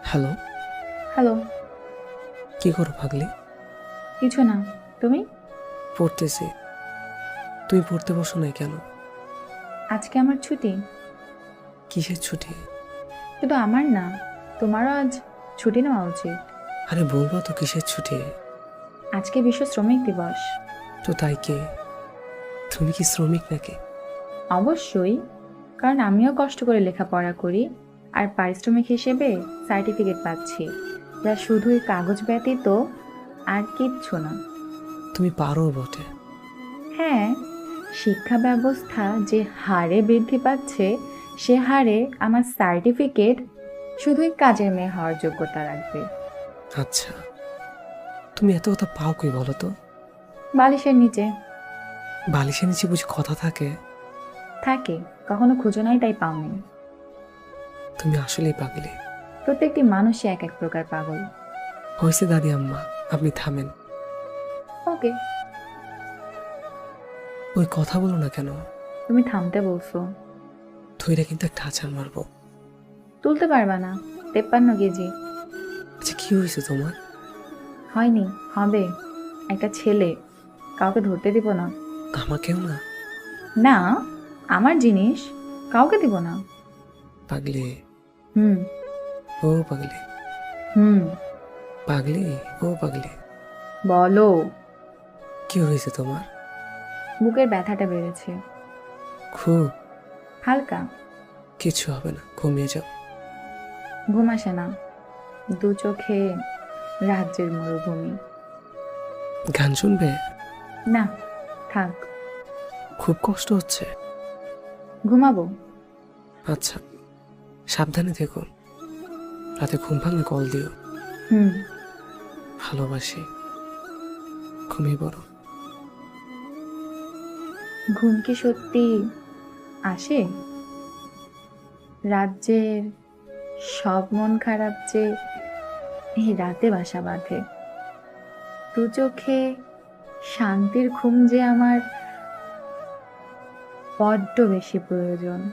Hello. Hello. কি করো পাগলি? কিছু না। তুমি? পড়তেছি। তুমি পড়তে বসো নাই কেন? আজকে আমার ছুটি। কিসের ছুটি? শুধু আমার না, তোমারও আজ ছুটি নেওয়া উচিত। আরে বলবো তো কিসের ছুটি? আজকে বিশ্ব শ্রমিক দিবস। তো তাই কি? তুমি কি শ্রমিক নাকি? অবশ্যই, কারণ আমিও কষ্ট করে লেখাপড়া করি আর পারিশ্রমিক হিসেবে সার্টিফিকেট পাচ্ছি, যা শুধুই কাগজ ব্যতীত আর কিচ্ছু না। তুমি পারো বটে। হ্যাঁ, শিক্ষা ব্যবস্থা যে হারে বৃদ্ধি পাচ্ছে, সে হারে আমার সার্টিফিকেট শুধুই কাজের মেয়ে হওয়ার যোগ্যতা রাখবে। আচ্ছা, তুমি এত কথা পাও কই বলো তো? বালিশের নিচে বালিশের নিচে বুঝি কথা থাকে? থাকে। কখনো খুঁজো নাই তাই পাওনি। তুমি আসলেই পাগলি। প্রত্যেকটি মানুষই এক এক প্রকার পাগল। হয়েছে দাদি আম্মা, আপনি থামেন। ওকে, ওই কথা বলো না কেন? তুমি থামতে বলছো। ধইরা কিন্তু একটা আছাড় মারবো। তুলতে পারবা না। 53 কেজি। আচ্ছা, কি হয়েছে তোমার? হয়নি, হবে। একটা ছেলে, কাউকে ধরতে দিব না। আমাকেও না? না, আমার জিনিস কাউকে দিব না। পাগলি। হুম। ও পাগলি। হুম। পাগলি। ও পাগলি। বলো। কি হয়েছে তোমার? বুকের ব্যথাটা বেড়েছে। খুব? হালকা। কিছু হবে না, ঘুমিয়ে যাও। ঘুম আসে না। দু চোখে রাজ্যের মরুভূমি। গান শুনবে? না, থাক। খুব কষ্ট হচ্ছে? ঘুমাবো। আচ্ছা, সাবধানে থেকো। রাতে ঘুম ভাঙলে কল দিও। হুম। ভালোবাসি। ঘুমিয়ে পড়ো। ঘুম কি সত্যি আসে? রাজ্যের সব মন খারাপ যে এই রাতে বাসা বাঁধে। দু চোখে শান্তির ঘুম যে আমার বড্ড বেশি প্রয়োজন।